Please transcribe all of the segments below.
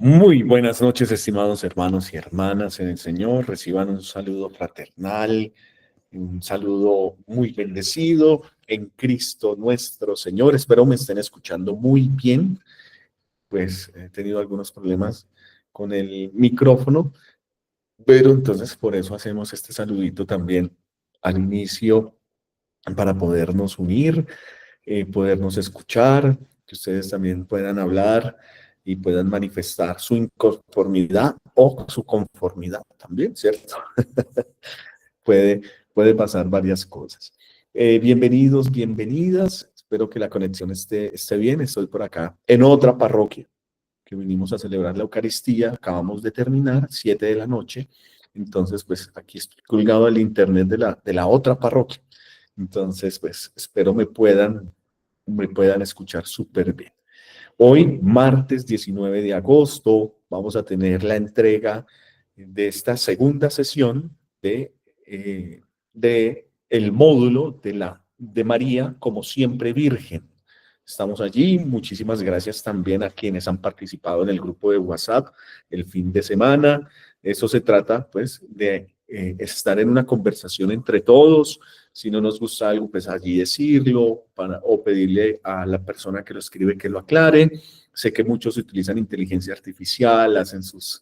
Muy buenas noches, estimados hermanos y hermanas en el Señor. Reciban un saludo fraternal, un saludo muy bendecido en Cristo nuestro Señor. Espero me estén escuchando muy bien, pues he tenido algunos problemas con el micrófono, pero entonces por eso hacemos este saludito también al inicio para podernos unir, podernos escuchar, que ustedes también puedan hablar y puedan manifestar su inconformidad o su conformidad también, ¿cierto? Puede, puede pasar varias cosas. Bienvenidos, bienvenidas. Espero que la conexión esté bien. Estoy por acá en otra parroquia que vinimos a celebrar la Eucaristía. Acabamos de terminar, 7 de la noche. Entonces, pues aquí estoy colgado al internet de la otra parroquia. Entonces, pues espero me puedan escuchar súper bien. Hoy, martes 19 de agosto, vamos a tener la entrega de esta segunda sesión de el módulo de María como siempre virgen. Estamos allí. Muchísimas gracias también a quienes han participado en el grupo de WhatsApp el fin de semana. Eso se trata, pues, de estar en una conversación entre todos. Si no nos gusta algo, pues allí decirlo o pedirle a la persona que lo escribe que lo aclare. Sé que muchos utilizan inteligencia artificial, hacen sus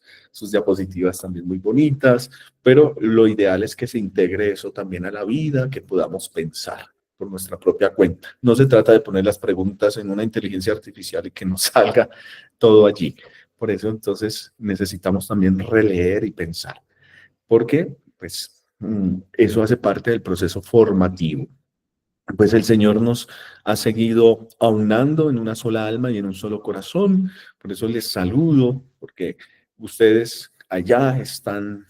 diapositivas también muy bonitas, pero lo ideal es que se integre eso también a la vida, que podamos pensar por nuestra propia cuenta. No se trata de poner las preguntas en una inteligencia artificial y que nos salga todo allí. Por eso entonces necesitamos también releer y pensar, porque pues eso hace parte del proceso formativo. Pues el Señor nos ha seguido aunando en una sola alma y en un solo corazón. Por eso les saludo, porque ustedes allá están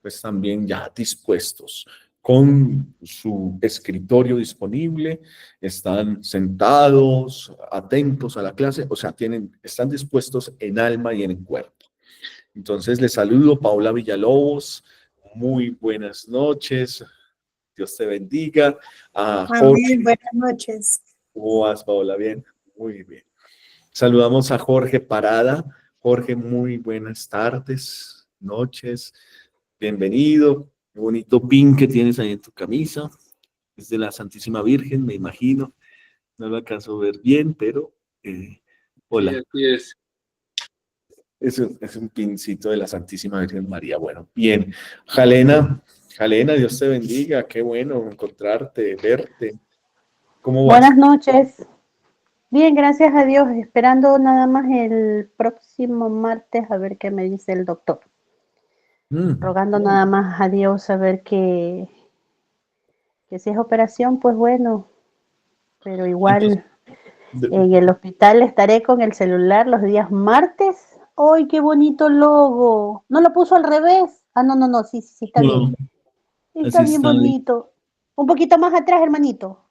pues también ya dispuestos con su escritorio disponible, están sentados, atentos a la clase, o sea, están dispuestos en alma y en cuerpo. Entonces les saludo, Paula Villalobos, muy buenas noches, Dios te bendiga. A Amén, Jorge, buenas noches. ¿cómo vas, Paola? Bien, muy bien. Saludamos a Jorge Parada. Jorge, muy buenas tardes, noches, bienvenido. Qué bonito pin que tienes ahí en tu camisa. Es de la Santísima Virgen, me imagino. No lo alcanzo a ver bien, pero hola. Sí, así es. Es un pincito de la Santísima Virgen María. Bueno, bien. Jalena, Dios te bendiga. Qué bueno encontrarte, verte. ¿Cómo vas? Buenas noches. Bien, gracias a Dios. Esperando nada más el próximo martes a ver qué me dice el doctor. Mm. Rogando nada más a Dios a ver que si es operación, pues bueno, pero Entonces, igual en el hospital estaré con el celular los días martes. ¡Ay, qué bonito logo! ¿No lo puso al revés? Ah, no, no, no, sí, sí, está bien. no, Está así bien está bien. bonito. Un poquito más atrás, hermanito.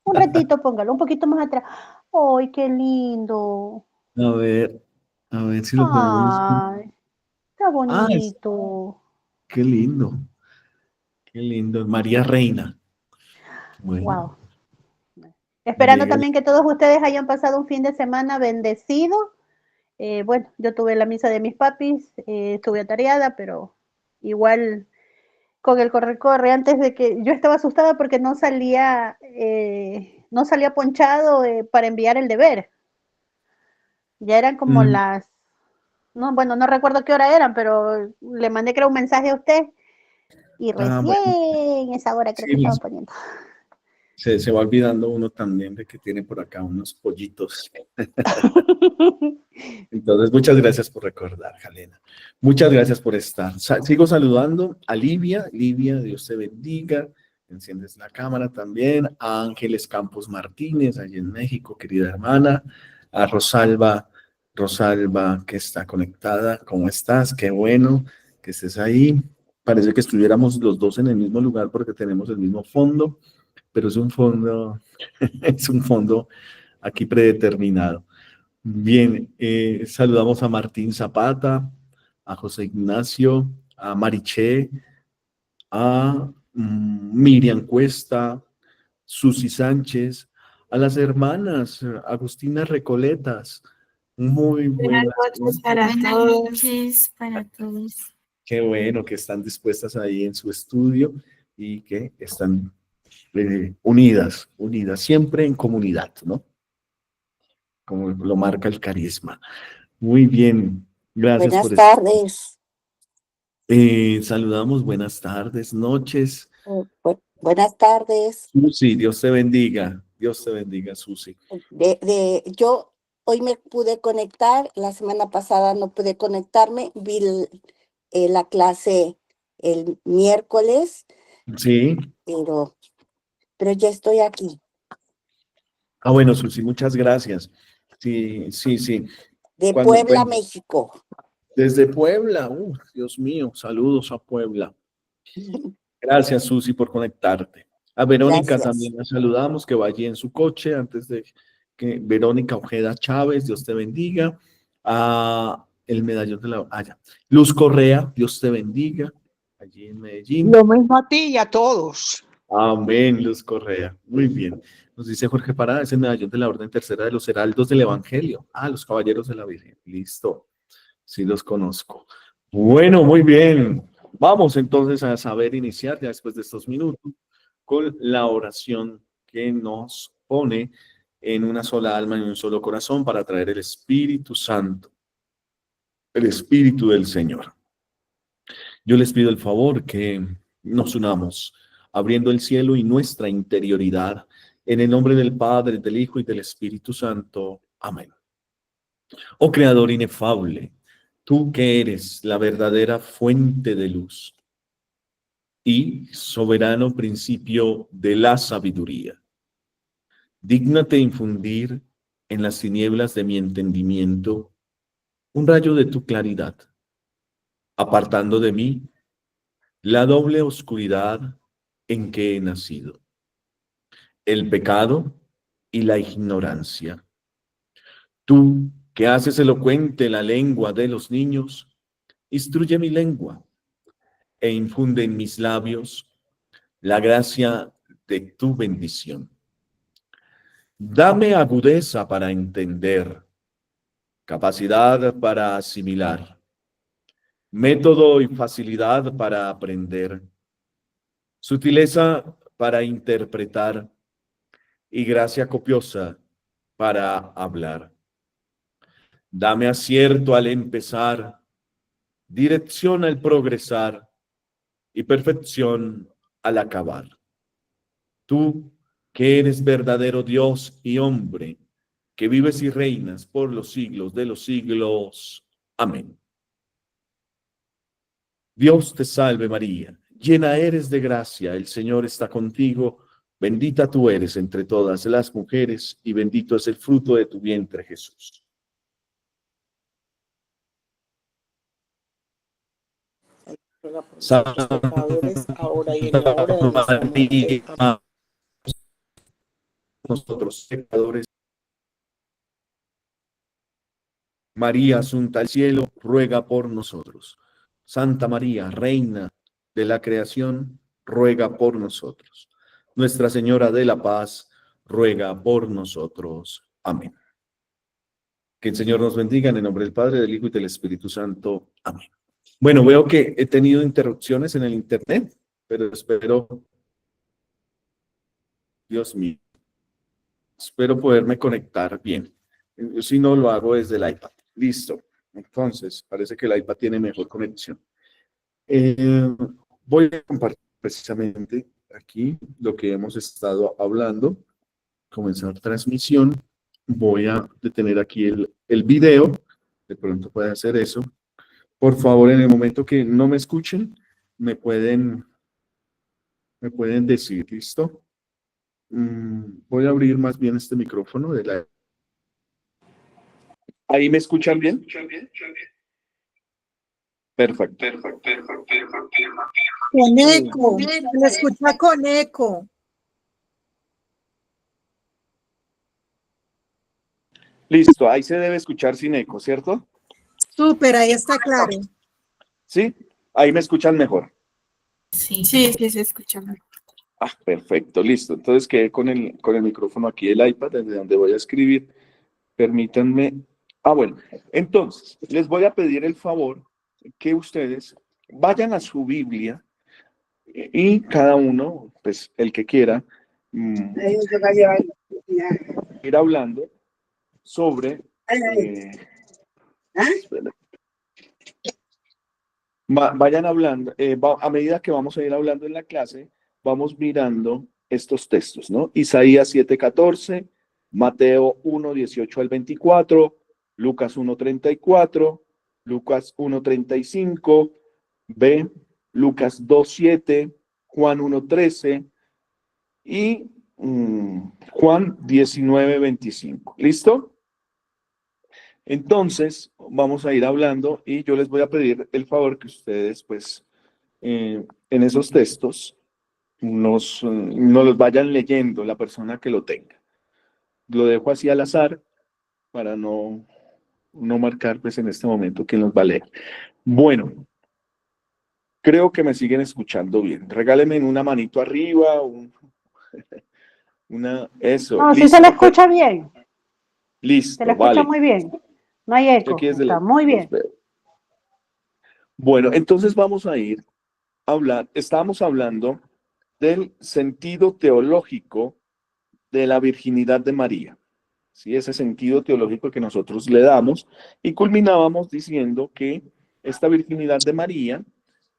Un ratito, póngalo, un poquito más atrás. ¡Ay, qué lindo! A ver, a ver si lo podemos. Ay, está Ah, bonito. qué lindo, qué lindo. María Reina. Bueno, Wow. Esperando María. también que todos ustedes hayan pasado un fin de semana bendecido. Bueno, yo tuve la misa de mis papis, estuve atareada, pero igual con el corre-corre, antes de que yo estaba asustada porque no salía ponchado para enviar el deber. Ya eran como Mm, las, no, bueno, no recuerdo qué hora eran, pero le mandé creo un mensaje a usted y bueno, recién esa hora creo sí, que estaban poniendo. se va olvidando uno también de que tiene por acá unos pollitos. Entonces, muchas gracias por recordar, Jalena. Muchas gracias por estar. Sigo saludando a Livia. Livia, Dios te bendiga. Enciendes la cámara también. A Ángeles Campos Martínez, allí en México, querida hermana. A Rosalba, que está conectada. ¿Cómo estás? Qué bueno que estés ahí. Parece que estuviéramos los dos en el mismo lugar porque tenemos el mismo fondo, pero es un fondo, es un fondo aquí predeterminado. Bien, saludamos a Martín Zapata, a José Ignacio, a Mariché, a Miriam Cuesta, Susi Sánchez, a las hermanas Agustina Recoletas, Muy Buenas buenas noches para Buenas todos. noches para todos. Qué bueno que están dispuestas ahí en su estudio y que están unidas, siempre en comunidad, ¿no? Como lo marca el carisma. Muy bien, gracias por Buenas estar. tardes. Saludamos, buenas tardes, noches. Buenas tardes. Susi, Dios te bendiga. Dios te bendiga, Susi. Yo hoy me pude conectar, la semana pasada no pude conectarme, vi la clase el miércoles, Sí. pero ya estoy aquí. Ah, bueno, Susi, muchas gracias. Sí, sí, sí. De Cuando, Puebla, bueno, México. desde Puebla, Dios mío, saludos a Puebla. Gracias, Susi, por conectarte. A Verónica Gracias. también la saludamos, que va allí en su coche, antes de que Verónica Ojeda Chávez, Dios te bendiga. A el medallón de la... ya. Luz Correa, Dios te bendiga, allí en Medellín. Lo mismo a ti y a todos. Amén, Luz Correa. Muy bien. Nos dice Jorge Parada, es el medallón de la Orden Tercera de los Heraldos del Evangelio. Los Caballeros de la Virgen. Listo. Sí los conozco. Bueno, muy bien. Vamos entonces a saber iniciar ya después de estos minutos con la oración que nos pone en una sola alma y un solo corazón para traer el Espíritu Santo, el Espíritu del Señor. Yo les pido el favor que nos unamos, abriendo el cielo y nuestra interioridad, en el nombre del Padre, del Hijo y del Espíritu Santo. Amén. Oh Creador inefable, tú que eres la verdadera fuente de luz y soberano principio de la sabiduría, dígnate infundir en las tinieblas de mi entendimiento un rayo de tu claridad, apartando de mí la doble oscuridad en que he nacido, el pecado y la ignorancia. Tú que haces elocuente la lengua de los niños, instruye mi lengua e infunde en mis labios la gracia de tu bendición. Dame agudeza para entender, capacidad para asimilar, método y facilidad para aprender, sutileza para interpretar y gracia copiosa para hablar. Dame acierto al empezar, dirección al progresar y perfección al acabar. Tú, que eres verdadero Dios y hombre, que vives y reinas por los siglos de los siglos. Amén. Dios te salve María, llena eres de gracia, el Señor está contigo, bendita tú eres entre todas las mujeres y bendito es el fruto de tu vientre Jesús. Nuestros pecadores, ahora y en la hora de nuestra muerte. Amén. Nosotros pecadores. María asunta al cielo, ruega por nosotros. Santa María, Reina de la creación, ruega por nosotros. Nuestra Señora de la Paz, ruega por nosotros. Amén. Que el Señor nos bendiga en el nombre del Padre, del Hijo y del Espíritu Santo. Amén. Bueno, veo que he tenido interrupciones en el internet, pero espero, Dios mío, espero poderme conectar bien. Si no, lo hago desde el iPad. Listo. Entonces, parece que el iPad tiene mejor conexión. Voy a compartir precisamente aquí lo que hemos estado hablando. Comenzar transmisión. Voy a detener aquí el video. De pronto puede hacer eso. Por favor, en el momento que no me escuchen, me pueden decir, ¿listo? Voy a abrir más bien este micrófono de la... ¿Ahí me escuchan bien? Perfecto. Con eco, lo escucha con eco. Listo, ahí se debe escuchar sin eco, ¿cierto? Súper, ahí está claro. ¿Sí? Ahí me escuchan mejor. Sí, sí, sí se escucha mejor. Perfecto, listo. Entonces quedé con el micrófono aquí del iPad, desde donde voy a escribir. Permítanme Bueno, entonces, les voy a pedir el favor que ustedes vayan a su Biblia y cada uno, pues el que quiera, ir hablando sobre... espera. Vayan hablando, a medida que vamos a ir hablando en la clase, vamos mirando estos textos, ¿no? Isaías 7:14, Mateo 1:18 al 24, Lucas 1:34, Lucas 1:35, B, Lucas 2:7, Juan 1:13 y Juan 19:25. ¿Listo? Entonces, vamos a ir hablando y yo les voy a pedir el favor que ustedes, pues, en esos textos nos los vayan leyendo, la persona que lo tenga. Lo dejo así al azar para no marcar, pues, en este momento quién los va a leer. Bueno, creo que me siguen escuchando bien. Regálenme una manito arriba, eso. No, sí listo. se le escucha bien. Listo, Se le escucha vale. muy bien. No hay eco. Aquí desde Está muy bien. Bueno, entonces vamos a ir a hablar, estábamos hablando del sentido teológico de la virginidad de María, ¿sí? Ese sentido teológico que nosotros le damos y culminábamos diciendo que esta virginidad de María,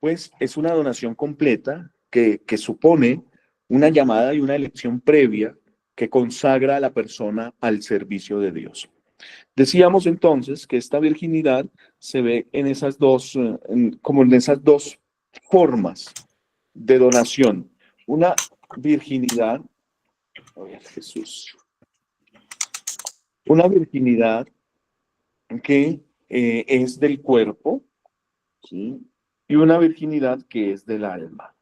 pues es una donación completa que supone una llamada y una elección previa que consagra a la persona al servicio de Dios. Decíamos entonces que esta virginidad se ve en esas dos, como en esas dos formas de donación. Una virginidad, Jesús, una virginidad que es del cuerpo, ¿sí? Y una virginidad que es del alma,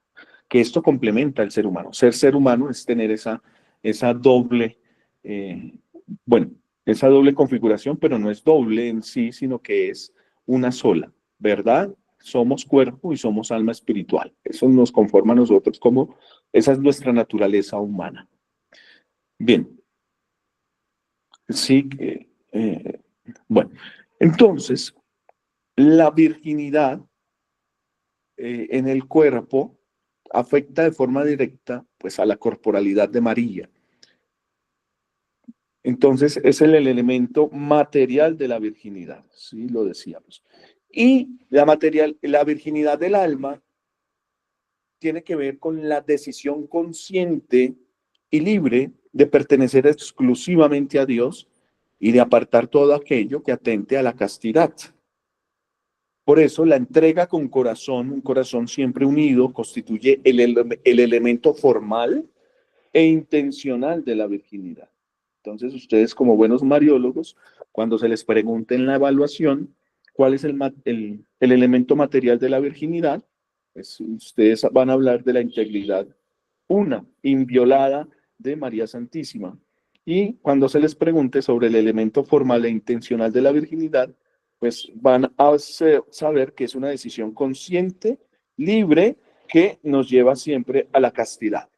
que esto complementa al ser humano. Ser humano es tener esa doble, bueno, esa doble configuración, pero no es doble en sí, sino que es una sola, ¿verdad? Somos cuerpo y somos alma espiritual. Eso nos conforma a nosotros como, esa es nuestra naturaleza humana. Bien. Sí, bueno, entonces, la virginidad en el cuerpo afecta de forma directa, pues, a la corporalidad de María. Entonces, es el elemento material de la virginidad, sí, lo decíamos. Y la virginidad del alma tiene que ver con la decisión consciente y libre de pertenecer exclusivamente a Dios y de apartar todo aquello que atente a la castidad. Por eso la entrega con corazón, un corazón siempre unido, constituye el elemento formal e intencional de la virginidad. Entonces ustedes como buenos mariólogos, cuando se les pregunte en la evaluación cuál es el elemento material de la virginidad, pues ustedes van a hablar de la integridad inviolada de María Santísima. Y cuando se les pregunte sobre el elemento formal e intencional de la virginidad, pues van a saber que es una decisión consciente, libre, que nos lleva siempre a la castidad.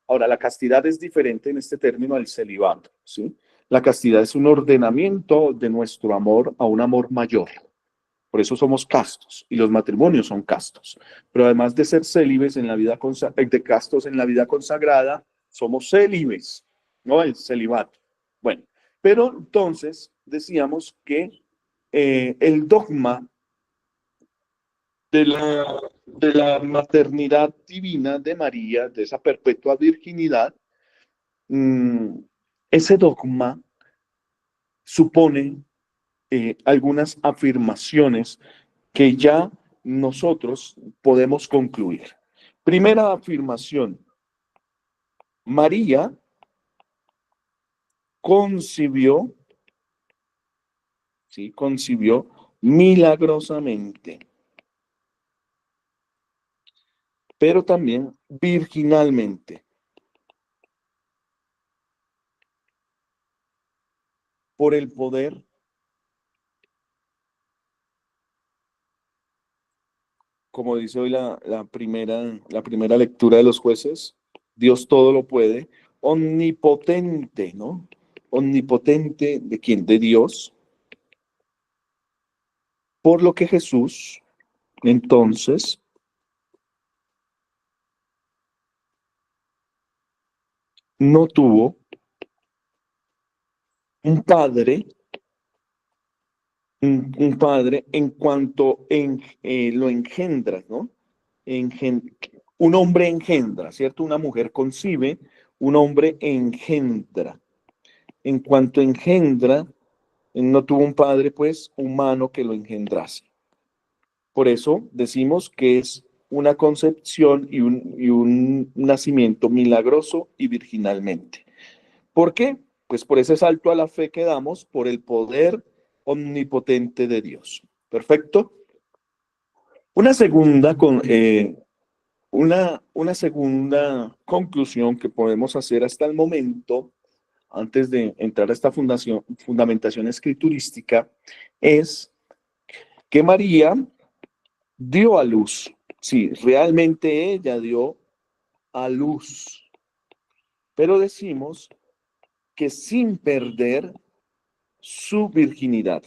Ahora, la castidad es diferente en este término al celibato, ¿sí? La castidad es un ordenamiento de nuestro amor a un amor mayor. Por eso somos castos y los matrimonios son castos. Pero además de ser célibes en la vida de castos en la vida consagrada, somos célibes, ¿no? El celibato. Bueno, pero entonces decíamos que el dogma de la maternidad divina de María, de esa perpetua virginidad, ese dogma supone algunas afirmaciones que ya nosotros podemos concluir. Primera afirmación: María concibió, ¿sí? Concibió milagrosamente, pero también virginalmente, por el poder como dice hoy la primera lectura de los jueces, Dios todo lo puede, omnipotente, ¿no? Omnipotente, ¿de quién? De Dios, Por lo que Jesús, entonces, no tuvo un padre, un padre en cuanto lo engendra, ¿no? Un hombre engendra, ¿cierto? Una mujer concibe, un hombre engendra. En cuanto engendra, no tuvo un padre, pues, humano que lo engendrase. Por eso decimos que es una concepción y un nacimiento milagroso y virginalmente. ¿Por qué? Pues por ese salto a la fe que damos por el poder omnipotente de Dios. ¿Perfecto? Una segunda, una segunda conclusión que podemos hacer hasta el momento, antes de entrar a esta fundamentación escriturística, es que María dio a luz. Sí, realmente ella dio a luz. Pero decimos que sin perder su virginidad.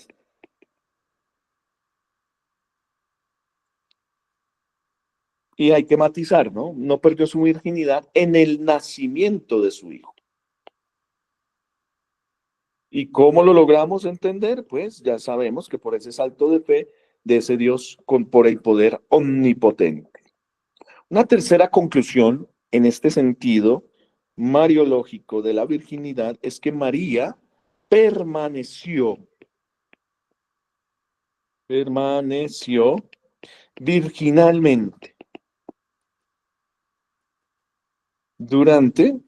Y hay que matizar, ¿no? No perdió su virginidad en el nacimiento de su hijo. ¿Y cómo lo logramos entender? Pues ya sabemos que por ese salto de fe de ese Dios por el poder omnipotente. Una tercera conclusión en este sentido mariológico de la virginidad es que María permaneció virginalmente durante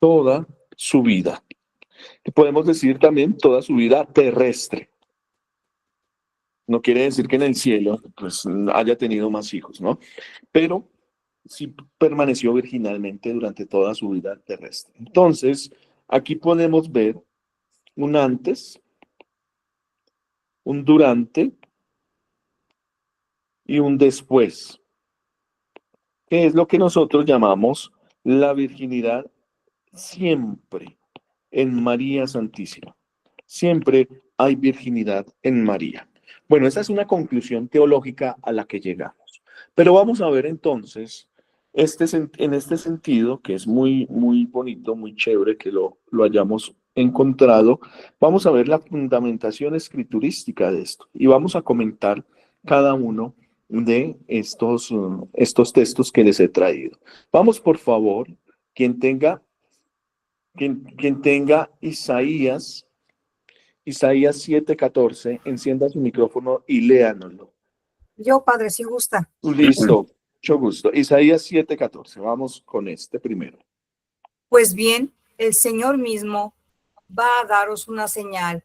toda su vida. Y podemos decir también toda su vida terrestre. No quiere decir que en el cielo pues haya tenido más hijos, ¿no? Pero sí permaneció virginalmente durante toda su vida terrestre. Entonces, aquí podemos ver un antes, un durante y un después, que es lo que nosotros llamamos la virginidad siempre en María Santísima. Siempre hay virginidad en María. Bueno, esa es una conclusión teológica a la que llegamos. Pero vamos a ver entonces, en este sentido, que es muy, muy bonito, muy chévere que lo hayamos encontrado, vamos a ver la fundamentación escriturística de esto y vamos a comentar cada uno de estos textos que les he traído. Vamos, por favor, quien tenga Isaías 7:14, encienda su micrófono y léanoslo. Yo, padre, si gusta. Listo, mucho gusto. Isaías 7:14, vamos con este primero. Pues bien, el Señor mismo va a daros una señal.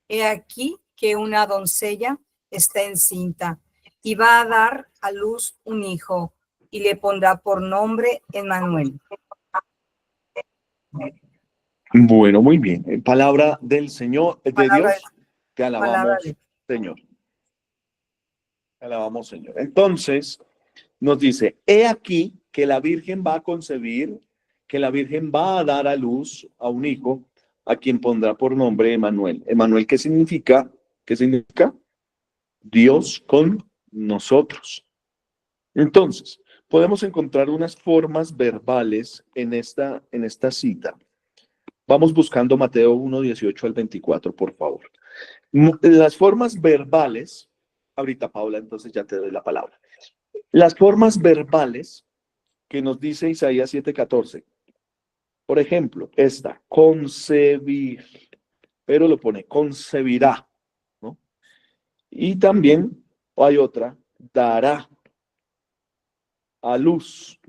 He aquí que una doncella está encinta y va a dar a luz un hijo y le pondrá por nombre Emmanuel. Bueno, muy bien. Palabra del Señor, de Palabra Dios, te alabamos, palabra de- Señor. Te alabamos, Señor. Entonces, nos dice, he aquí que la Virgen va a concebir, que la Virgen va a dar a luz a un hijo, a quien pondrá por nombre Emmanuel. Emmanuel, ¿qué significa? ¿Qué significa? Dios con nosotros. Entonces, podemos encontrar unas formas verbales en esta cita. Vamos buscando Mateo 1:18 al 24, por favor. Las formas verbales, ahorita Paula, entonces ya te doy la palabra. Las formas verbales que nos dice Isaías 7:14. Por ejemplo, esta, concebir, pero lo pone, concebirá, ¿no? Y también hay otra, dará a luz,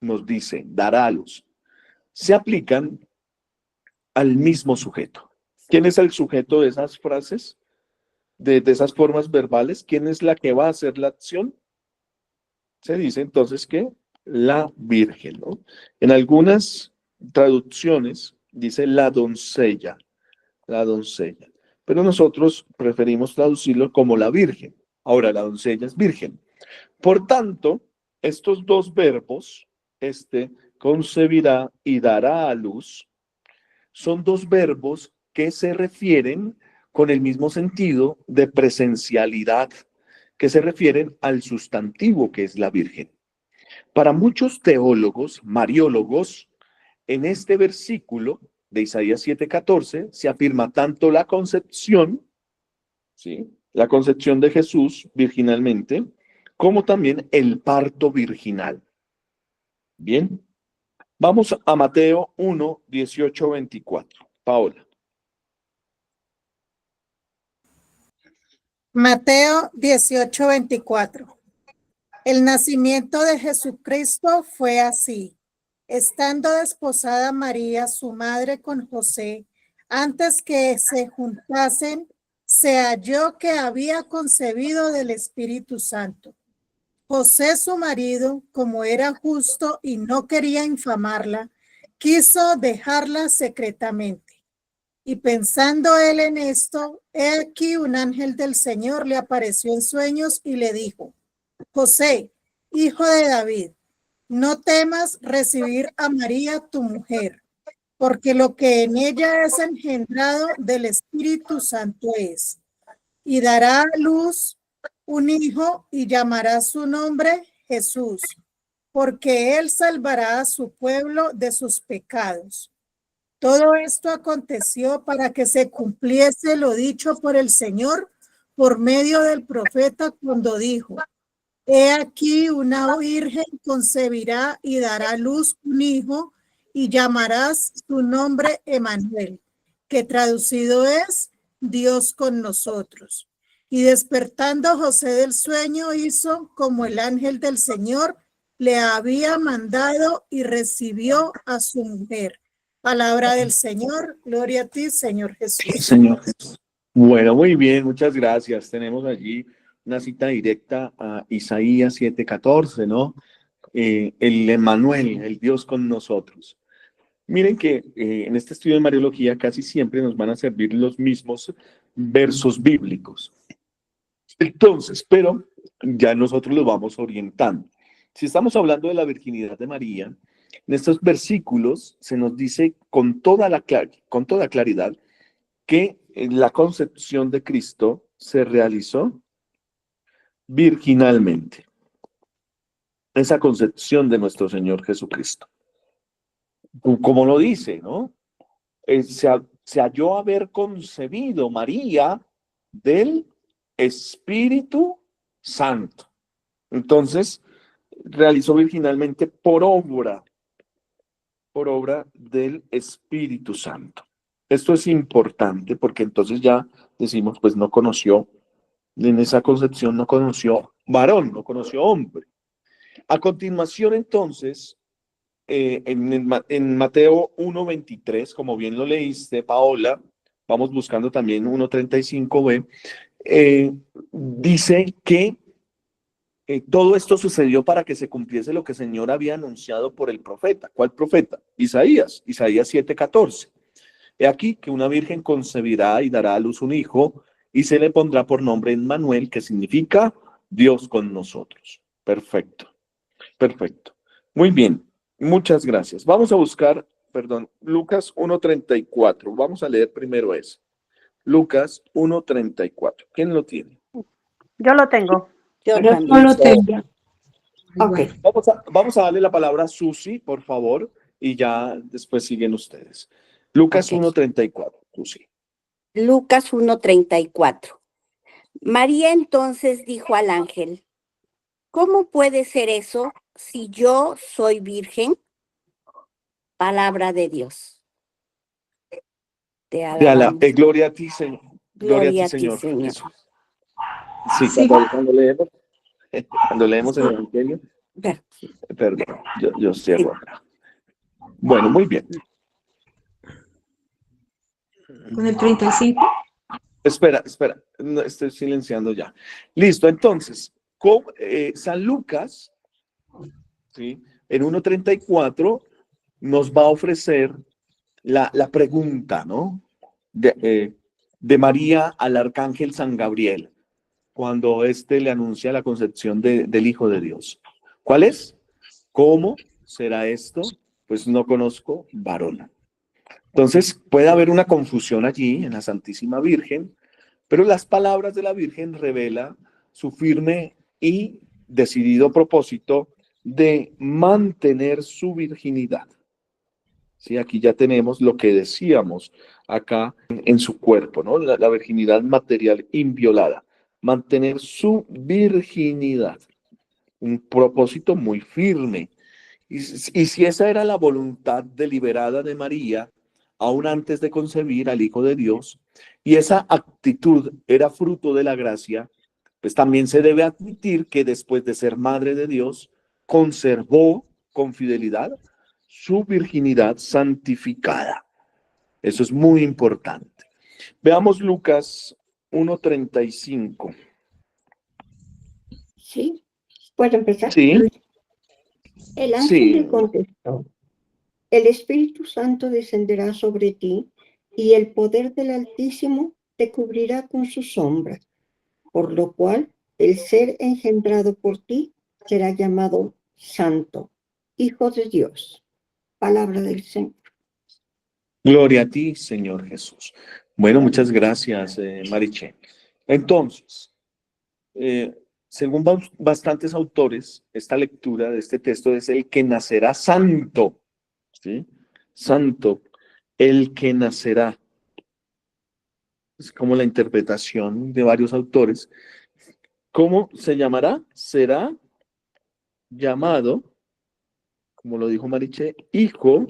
nos dice, dará a luz. Se aplican al mismo sujeto. ¿Quién es el sujeto de esas frases, de esas formas verbales? ¿Quién es la que va a hacer la acción? Se dice entonces que la Virgen, ¿no? En algunas traducciones dice la doncella, pero nosotros preferimos traducirlo como la Virgen. Ahora, la doncella es virgen. Por tanto, estos dos verbos, concebirá y dará a luz, son dos verbos que se refieren con el mismo sentido de presencialidad que se refieren al sustantivo que es la Virgen. Para muchos teólogos, mariólogos, en este versículo de Isaías 7:14 se afirma tanto la concepción, ¿sí?, la concepción de Jesús virginalmente, como también el parto virginal. Bien, vamos a Mateo 1, 18, 24. Paola. Mateo 18:24. El nacimiento de Jesucristo fue así. Estando desposada María, su madre, con José, antes que se juntasen, se halló que había concebido del Espíritu Santo. José, su marido, como era justo y no quería infamarla, quiso dejarla secretamente. Y pensando él en esto, he aquí un ángel del Señor le apareció en sueños y le dijo: José, hijo de David, no temas recibir a María tu mujer, porque lo que en ella es engendrado del Espíritu Santo es, y dará a luz un hijo y llamará su nombre Jesús, porque él salvará a su pueblo de sus pecados. Todo esto aconteció para que se cumpliese lo dicho por el Señor por medio del profeta cuando dijo: He aquí una virgen concebirá y dará a luz un hijo y llamarás su nombre Emmanuel, que traducido es Dios con nosotros. Y despertando José del sueño hizo como el ángel del Señor le había mandado y recibió a su mujer. Palabra del Señor, gloria a ti, Señor Jesús. Señor Jesús. Bueno, muy bien, muchas gracias. Tenemos allí una cita directa a Isaías 7:14, ¿no? El Emmanuel, el Dios con nosotros. Miren que en este estudio de Mariología casi siempre nos van a servir los mismos versos bíblicos. Entonces, pero ya nosotros los vamos orientando. Si estamos hablando de la virginidad de María, en estos versículos se nos dice con toda claridad que la concepción de Cristo se realizó virginalmente. Esa concepción de nuestro Señor Jesucristo. Como lo dice, ¿no? Se halló haber concebido María del Espíritu Santo. Entonces, realizó virginalmente por obra del Espíritu Santo. Esto es importante porque entonces ya decimos, pues no conoció, en esa concepción no conoció varón, no conoció hombre. A continuación, entonces, en Mateo 1:23, como bien lo leíste, Paola, vamos buscando también 1:35b, dice que todo esto sucedió para que se cumpliese lo que el Señor había anunciado por el profeta. ¿Cuál profeta? Isaías 7:14. He aquí que una virgen concebirá y dará a luz un hijo y se le pondrá por nombre Emmanuel, que significa Dios con nosotros. Perfecto. Muy bien. Muchas gracias. Vamos a buscar, Lucas 1:34. Vamos a leer primero eso. Lucas 1:34. ¿Quién lo tiene? Yo lo tengo. Yo Yo también. no lo tengo. Ok. Vamos a darle la palabra a Susi, por favor, y ya después siguen ustedes. Lucas Ok. 1:34, Susi. Lucas 1:34. María entonces dijo al ángel: ¿Cómo puede ser eso si yo soy virgen? Palabra de Dios. Te alabamos. Gloria a ti, Señor. Gloria a ti, Señor Señor. Jesús. Sí, Sí. cuando leemos el Evangelio, Ver, perdón, yo cierro acá. Bueno, muy bien. Con el 35. Espera, no, estoy silenciando ya. Listo, entonces, San Lucas, ¿sí?, en 1:34 nos va a ofrecer la pregunta, ¿no?, de María al arcángel San Gabriel, cuando éste le anuncia la concepción del Hijo de Dios. ¿Cuál es? ¿Cómo será esto? Pues no conozco varón. Entonces, puede haber una confusión allí en la Santísima Virgen, Pero las palabras de la Virgen revelan su firme y decidido propósito de mantener su virginidad. Sí, aquí ya tenemos lo que decíamos acá en su cuerpo, ¿no? La virginidad material inviolada. Mantener su virginidad. Un propósito muy firme. Y si esa era la voluntad deliberada de María, aún antes de concebir al Hijo de Dios, y esa actitud era fruto de la gracia, pues también se debe admitir que después de ser madre de Dios, conservó con fidelidad su virginidad santificada. Eso es muy importante. Veamos Lucas 1:35. ¿Sí? ¿Puedo empezar? Sí, El ángel sí. le contestó: el Espíritu Santo descenderá sobre ti y el poder del Altísimo te cubrirá con su sombra, por lo cual el ser engendrado por ti será llamado Santo, Hijo de Dios. Palabra del Señor. Gloria a ti, Señor Jesús. Bueno, muchas gracias, Mariche. Entonces, según bastantes autores, esta lectura de este texto es el que nacerá santo, ¿sí? Santo, el que nacerá. Es como la interpretación de varios autores. ¿Cómo se llamará? Será llamado, como lo dijo Mariche, Hijo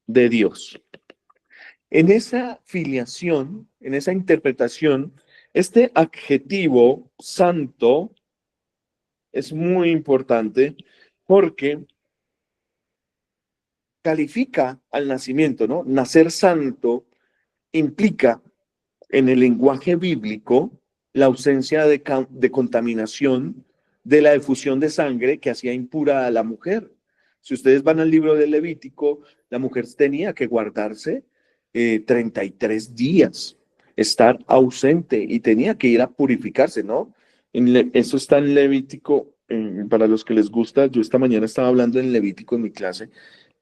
de Dios. En esa filiación, en esa interpretación, este adjetivo santo es muy importante porque califica al nacimiento, ¿no? Nacer santo implica en el lenguaje bíblico la ausencia de contaminación, de la efusión de sangre que hacía impura a la mujer. Si ustedes van al libro del Levítico, la mujer tenía que guardarse 33 días, estar ausente y tenía que ir a purificarse, ¿no? Eso está en Levítico, para los que les gusta, yo esta mañana estaba hablando en Levítico en mi clase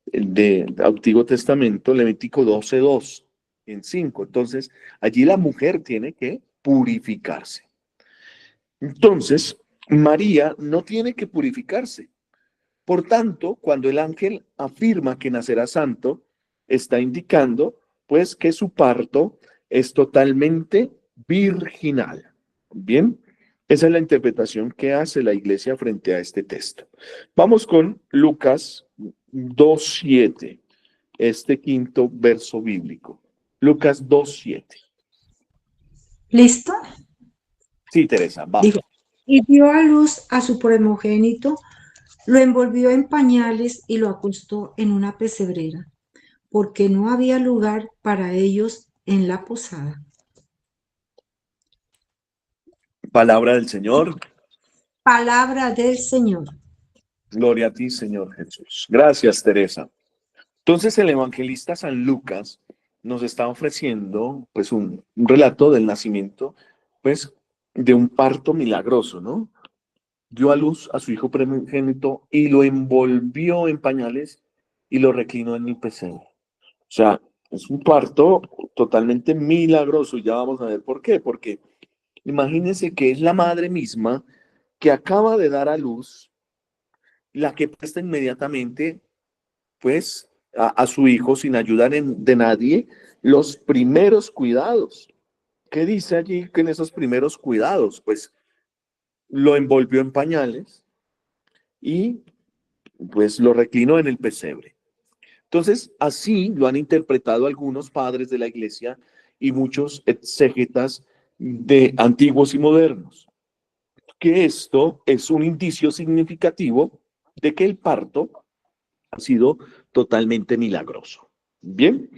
de Antiguo Testamento, Levítico 12:2, en 5. Entonces, allí la mujer tiene que purificarse. Entonces, María no tiene que purificarse. Por tanto, cuando el ángel afirma que nacerá santo, está indicando, pues, que su parto es totalmente virginal. Bien, esa es la interpretación que hace la iglesia frente a este texto. Vamos con Lucas 2:7, este quinto verso bíblico. Lucas 2:7. ¿Listo? Sí, Teresa, vamos. Dijo, y dio a luz a su primogénito, lo envolvió en pañales y lo acostó en una pesebrera, porque no había lugar para ellos en la posada. Palabra del Señor. Palabra del Señor. Gloria a ti, Señor Jesús. Gracias, Teresa. Entonces, el evangelista San Lucas nos está ofreciendo, pues, un relato del nacimiento, pues, de un parto milagroso, ¿no? Dio a luz a su hijo primogénito y lo envolvió en pañales y lo reclinó en el pesebre. O sea, es un parto totalmente milagroso y ya vamos a ver por qué. Porque imagínense que es la madre misma que acaba de dar a luz, la que presta inmediatamente, pues, a su hijo sin ayuda de nadie, los primeros cuidados. ¿Qué dice allí que en esos primeros cuidados? Pues lo envolvió en pañales y pues lo reclinó en el pesebre. Entonces, así lo han interpretado algunos padres de la iglesia y muchos exégetas de antiguos y modernos, que esto es un indicio significativo de que el parto ha sido totalmente milagroso. Bien,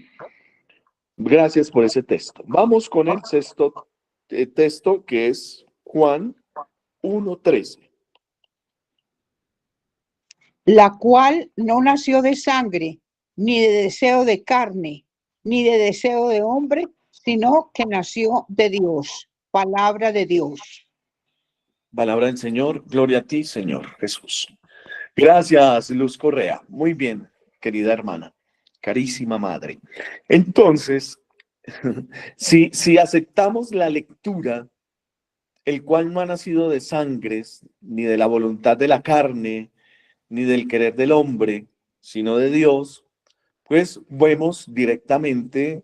gracias por ese texto. Vamos con el sexto texto, que es Juan 1:13. La cual no nació de sangre, ni de deseo de carne, ni de deseo de hombre, sino que nació de Dios. Palabra de Dios. Palabra del Señor, gloria a ti, Señor Jesús. Gracias, Luz Correa. Muy bien, querida hermana, carísima madre. Entonces, Si aceptamos la lectura, el cual no ha nacido de sangres, ni de la voluntad de la carne, ni del querer del hombre, sino de Dios, pues vemos directamente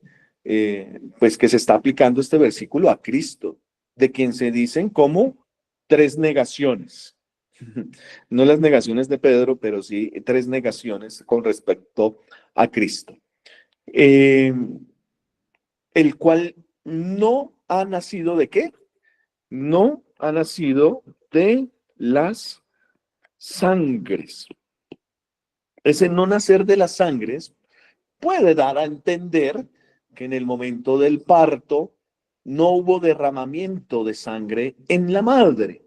pues que se está aplicando este versículo a Cristo, de quien se dicen como tres negaciones. No las negaciones de Pedro, pero sí tres negaciones con respecto a Cristo. El cual no ha nacido ¿de qué? No ha nacido de las sangres. Ese no nacer de las sangres puede dar a entender que en el momento del parto no hubo derramamiento de sangre en la madre.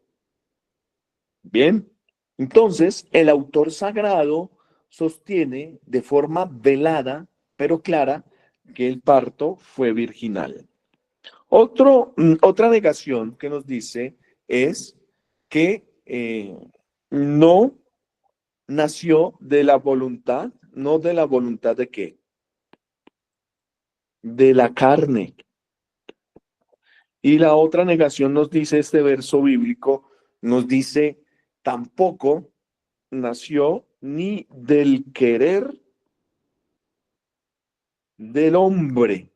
Bien, entonces el autor sagrado sostiene de forma velada, pero clara, que el parto fue virginal. Otra negación que nos dice es que no nació de la voluntad, no de la voluntad de qué, de la carne. Y la otra negación nos dice este verso bíblico, nos dice tampoco nació ni del querer del hombre,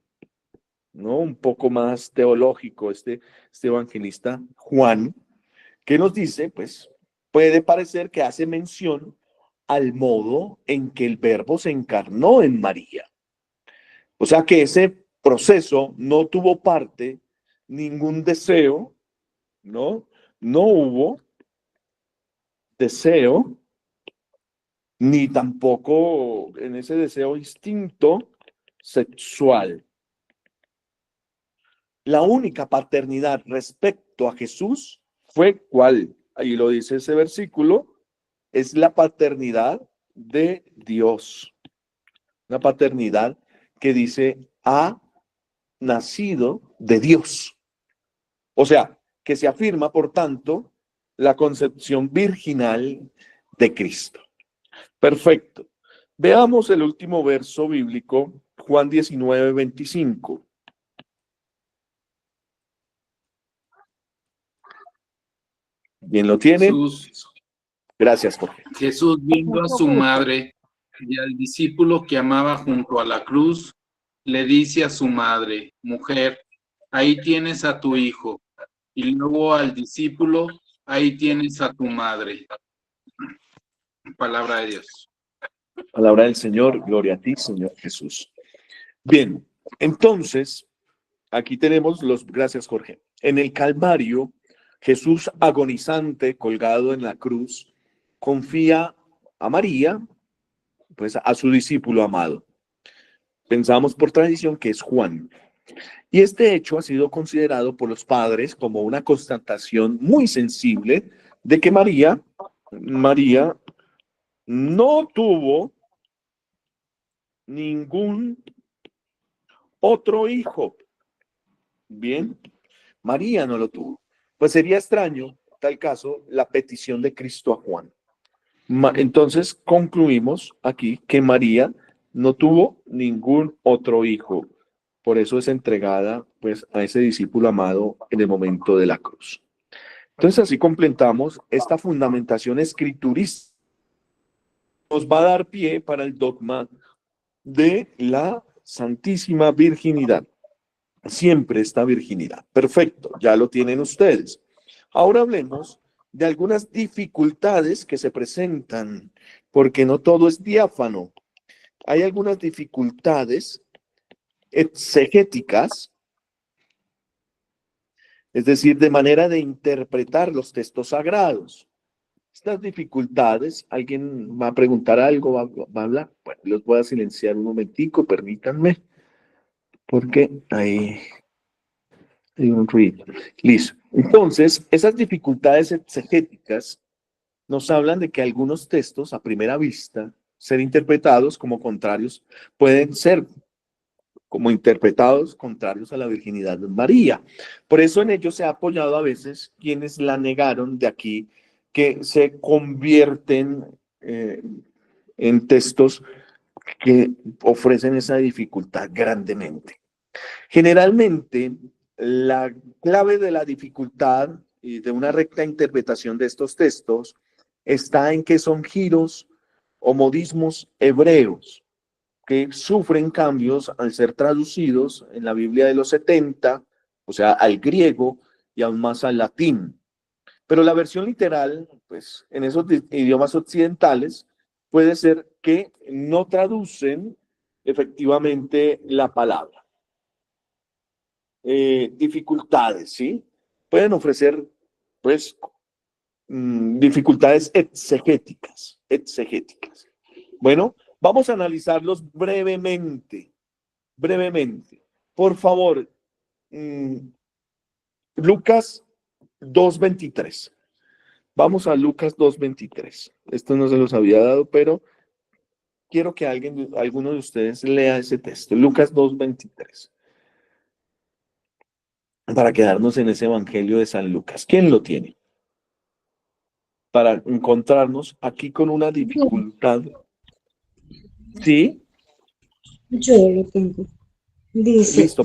¿no? Un poco más teológico este evangelista Juan, que nos dice, pues, puede parecer que hace mención al modo en que el Verbo se encarnó en María. O sea que ese proceso no tuvo parte, ningún deseo, ¿no? No hubo deseo, ni tampoco en ese deseo instinto sexual. La única paternidad respecto a Jesús fue ¿cuál? Ahí lo dice ese versículo, es la paternidad de Dios. Una paternidad que dice, ha nacido de Dios. O sea, que se afirma, por tanto, la concepción virginal de Cristo. Perfecto. Veamos el último verso bíblico, Juan 19:25. ¿Bien lo tiene? Gracias, Jorge. Jesús viendo a su madre y al discípulo que amaba junto a la cruz, le dice a su madre, mujer, ahí tienes a tu hijo. Y luego al discípulo, ahí tienes a tu madre. Palabra de Dios. Palabra del Señor, gloria a ti, Señor Jesús. Bien, entonces, aquí tenemos gracias, Jorge. En el Calvario, Jesús agonizante, colgado en la cruz, confía a María, pues a su discípulo amado. Pensamos por tradición que es Juan. Y este hecho ha sido considerado por los padres como una constatación muy sensible de que María no tuvo ningún otro hijo. Bien, María no lo tuvo. Pues sería extraño, en tal caso, la petición de Cristo a Juan. Entonces concluimos aquí que María no tuvo ningún otro hijo. Por eso es entregada pues a ese discípulo amado en el momento de la cruz. Entonces así completamos esta fundamentación escriturista. Nos va a dar pie para el dogma de la Santísima Virginidad. Siempre esta virginidad. Perfecto, ya lo tienen ustedes. Ahora hablemos de algunas dificultades que se presentan, porque no todo es diáfano. Hay algunas dificultades exegéticas, es decir, de manera de interpretar los textos sagrados. Estas dificultades, ¿alguien va a preguntar algo? ¿Va a hablar? Bueno, los voy a silenciar un momentico, permítanme, porque hay un ruido. Listo. Entonces, esas dificultades exegéticas nos hablan de que algunos textos, a primera vista, ser interpretados como contrarios, pueden ser como interpretados contrarios a la virginidad de María. Por eso en ellos se ha apoyado a veces quienes la negaron, de aquí que se convierten en textos que ofrecen esa dificultad grandemente. Generalmente, la clave de la dificultad y de una recta interpretación de estos textos está en que son giros o modismos hebreos que sufren cambios al ser traducidos en la Biblia de los 70, o sea, al griego y aún más al latín. Pero la versión literal, pues en esos idiomas occidentales, puede ser que no traducen efectivamente la palabra. Dificultades, ¿sí? Pueden ofrecer, pues, dificultades exegéticas. Bueno, vamos a analizarlos brevemente. Por favor, Lucas 2:23. Vamos a Lucas 2:23. Esto no se los había dado, pero quiero que alguno de ustedes lea ese texto. Lucas 2:23. Para quedarnos en ese evangelio de San Lucas. ¿Quién lo tiene? Para encontrarnos aquí con una dificultad. ¿Sí? Yo lo tengo. Listo.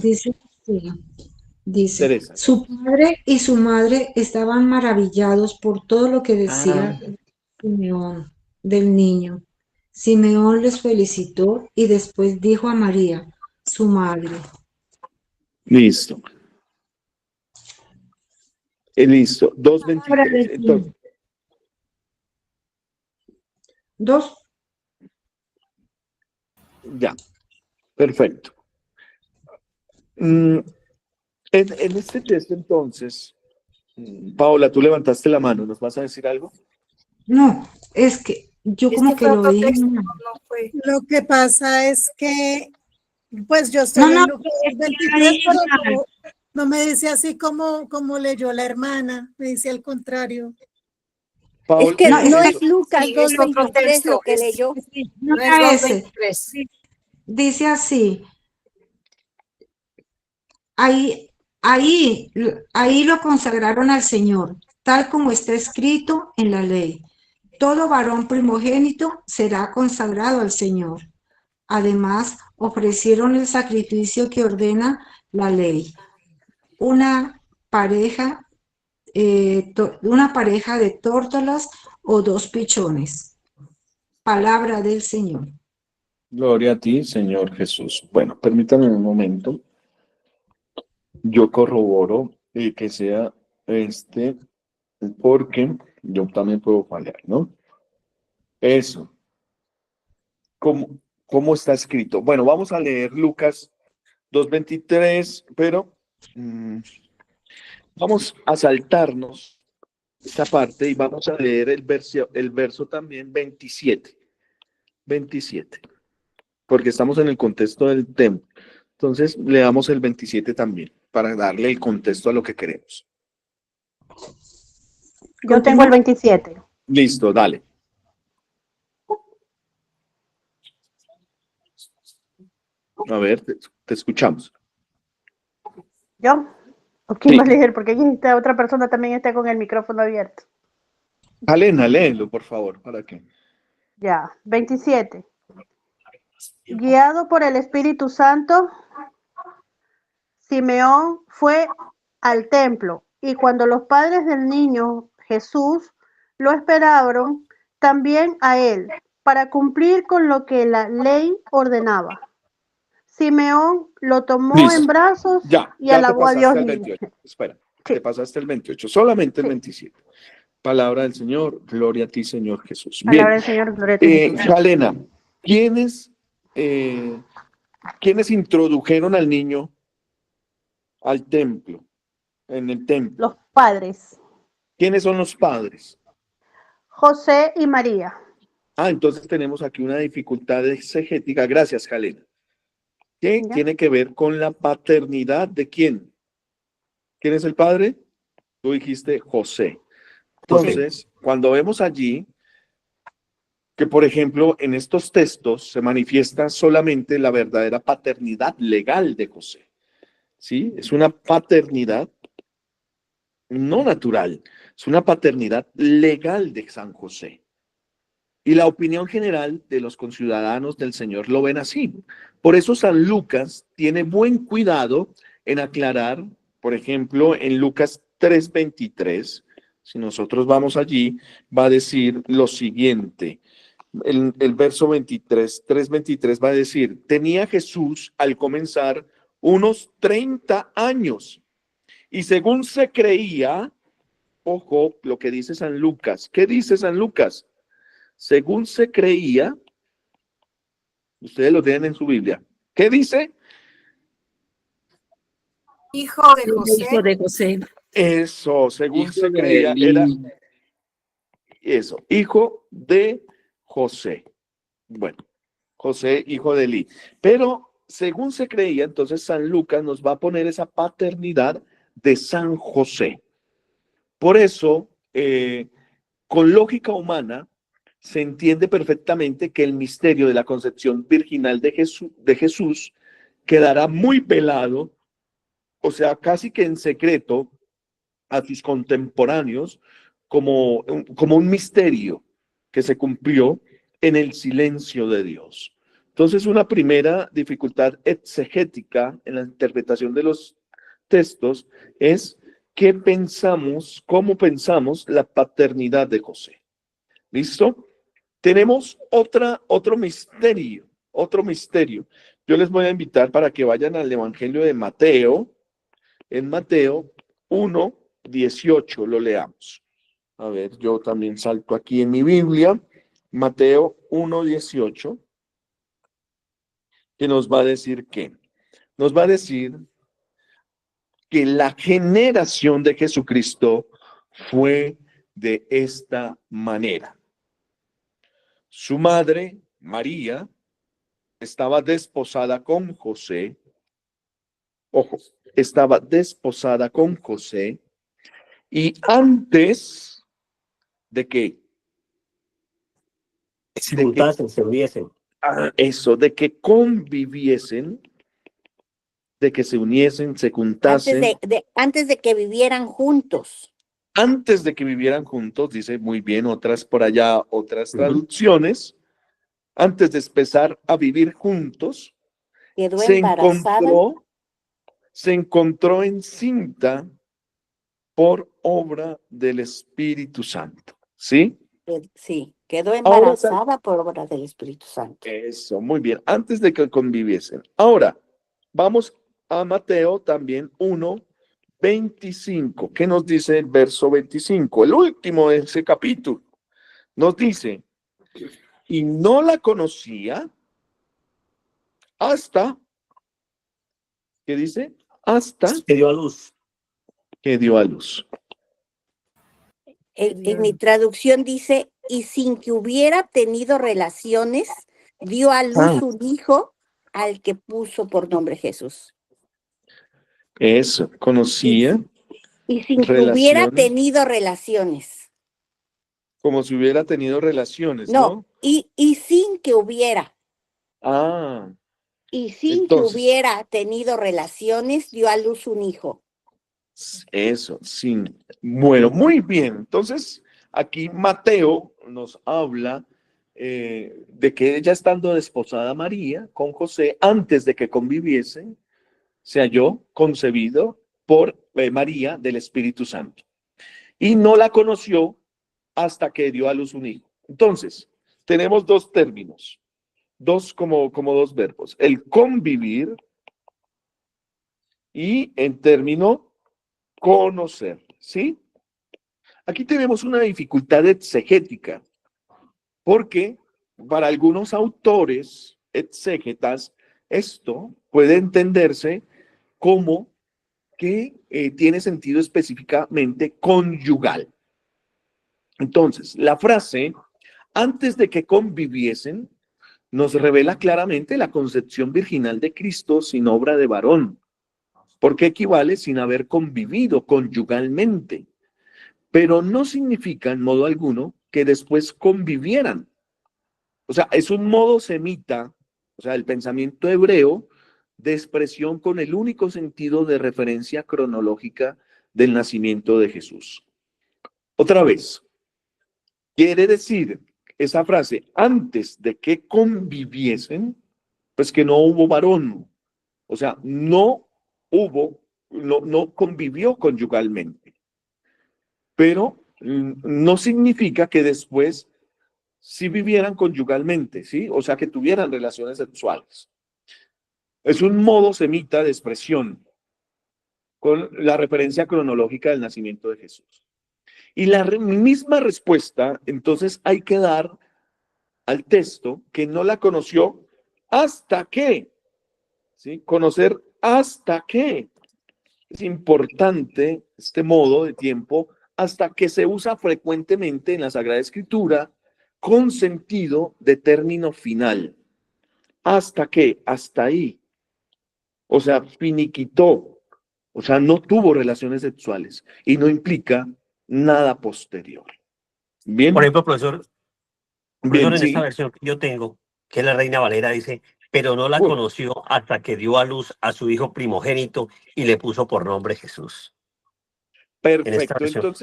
Dice, Teresa. su padre y su madre estaban maravillados por todo lo que decía Simeón del niño. Simeón les felicitó y después dijo a María, su madre. Listo. Listo. 2:23. Entonces, 2. ya. Perfecto. En este texto, entonces, Paola, tú levantaste la mano. ¿Nos vas a decir algo? No, es que yo como que lo oí. Lo que pasa es que, pues yo estoy en Lucas 23, pero no me dice así como leyó la hermana, me dice al contrario. Paola, Es que no eso. es Lucas Sí, es otro 2:23 texto, lo que leyó. No No era es ese. 2:23. Dice así. Ahí lo consagraron al Señor, tal como está escrito en la ley. Todo varón primogénito será consagrado al Señor. Además, ofrecieron el sacrificio que ordena la ley. Una pareja de tórtolas o 2 pichones. Palabra del Señor. Gloria a ti, Señor Jesús. Bueno, permítame un momento. Yo corroboro que sea porque yo también puedo fallar, ¿no? Eso. ¿Cómo está escrito? Bueno, vamos a leer Lucas 2:23, pero vamos a saltarnos esta parte y vamos a leer el verso también 27, porque estamos en el contexto del templo. Entonces, leamos el 27 también, para darle el contexto a lo que queremos. Yo tengo el 27. Listo, dale. A ver, te escuchamos. ¿Yo? ¿O quién va a leer? Porque aquí esta otra persona también está con el micrófono abierto. Alena, léelo, por favor, ¿para qué? Ya, 27. Guiado por el Espíritu Santo, Simeón fue al templo y cuando los padres del niño Jesús lo esperaron, también a él, para cumplir con lo que la ley ordenaba. Simeón lo tomó Listo. en brazos y alabó a Dios. El 28. Espera, Sí. te pasaste el 28, solamente el Sí. 27. Palabra del Señor, gloria a ti, Señor Jesús. Palabra Bien, del Señor, gloria a ti, Jesús. Alena, ¿quiénes introdujeron al niño al templo, en el templo? Los padres, ¿Quiénes son los padres? José y María. Entonces tenemos aquí una dificultad exegética. Gracias, Jalena. Que Ya. tiene que ver con la paternidad de quién. ¿Quién es el padre? Tú dijiste José. Entonces, cuando vemos allí que, por ejemplo, en estos textos se manifiesta solamente la verdadera paternidad legal de José. ¿Sí? Es una paternidad no natural, es una paternidad legal de San José. Y la opinión general de los conciudadanos del Señor lo ven así. Por eso San Lucas tiene buen cuidado en aclarar, por ejemplo, en Lucas 3:23, si nosotros vamos allí, va a decir lo siguiente. El verso 23, 3:23 va a decir, tenía Jesús al comenzar unos 30 años y según se creía, ojo lo que dice San Lucas. ¿Qué dice San Lucas? Según se creía, ustedes lo tienen en su Biblia. ¿Qué dice? Hijo de José. Hijo de José. Eso, según Hijo se de creía, Elí. era eso, hijo de José. Bueno, José, hijo de Elí. Pero según se creía, entonces San Lucas nos va a poner esa paternidad de San José. Por eso, con lógica humana, se entiende perfectamente que el misterio de la concepción virginal de Jesús quedará muy velado, o sea, casi que en secreto a sus contemporáneos, como un misterio que se cumplió en el silencio de Dios. Entonces, una primera dificultad exegética en la interpretación de los textos es qué pensamos, cómo pensamos la paternidad de José. ¿Listo? Tenemos otro misterio. Yo les voy a invitar para que vayan al Evangelio de Mateo. En Mateo 1:18 lo leamos. A ver, yo también salto aquí en mi Biblia. Mateo 1:18. Que nos va a decir qué. Nos va a decir que la generación de Jesucristo fue de esta manera. Su madre, María, estaba desposada con José. Ojo, estaba desposada con José. Y antes de que se juntasen, se uniesen. Eso, de que conviviesen, de que se uniesen, se juntasen. Antes de que vivieran juntos. Antes de que vivieran juntos, dice muy bien otras por allá, otras traducciones, antes de empezar a vivir juntos, Quedó embarazada. Se encontró encinta por obra del Espíritu Santo, ¿sí? Sí, quedó embarazada por obra del Espíritu Santo. Eso, muy bien, antes de que conviviesen. Ahora, vamos a Mateo también 1:25. ¿Qué nos dice el verso 25? El último de ese capítulo. Nos dice, y no la conocía hasta, ¿qué dice? Hasta que dio a luz. Que dio a luz. En mi traducción dice, y sin que hubiera tenido relaciones, dio a luz un hijo al que puso por nombre Jesús. Eso, conocía. Y sin que hubiera tenido relaciones. Como si hubiera tenido relaciones, ¿no? No, y sin que hubiera. Y sin que hubiera tenido relaciones, dio a luz un hijo. Eso, sí. Bueno, muy bien. Entonces, aquí Mateo nos habla de que ella estando desposada María con José, antes de que conviviesen, se halló concebido por María del Espíritu Santo. Y no la conoció hasta que dio a luz un hijo. Entonces, tenemos dos términos, como dos verbos. El convivir y en término conocer, ¿sí? Aquí tenemos una dificultad exegética, porque para algunos autores exégetas, esto puede entenderse como que tiene sentido específicamente conyugal. Entonces, la frase, antes de que conviviesen, nos revela claramente la concepción virginal de Cristo sin obra de varón, porque equivale sin haber convivido conyugalmente, pero no significa en modo alguno que después convivieran. O sea, es un modo semita, o sea, el pensamiento hebreo de expresión con el único sentido de referencia cronológica del nacimiento de Jesús. Otra vez, quiere decir esa frase, antes de que conviviesen, pues que no hubo varón. O sea, no convivió conyugalmente. Pero no significa que después sí vivieran conyugalmente, ¿sí? O sea, que tuvieran relaciones sexuales. Es un modo semita de expresión con la referencia cronológica del nacimiento de Jesús. Y la misma respuesta, entonces, hay que dar al texto que no la conoció hasta que, ¿sí? Conocer hasta que. Es importante este modo de tiempo hasta que se usa frecuentemente en la Sagrada Escritura con sentido de término final. ¿Hasta qué? Hasta ahí. O sea, finiquitó. O sea, no tuvo relaciones sexuales y no implica nada posterior. Bien. Por ejemplo, profesor, Bien, en sí. esta versión que yo tengo, que es la Reina Valera, dice, pero no la conoció hasta que dio a luz a su hijo primogénito y le puso por nombre Jesús. Perfecto.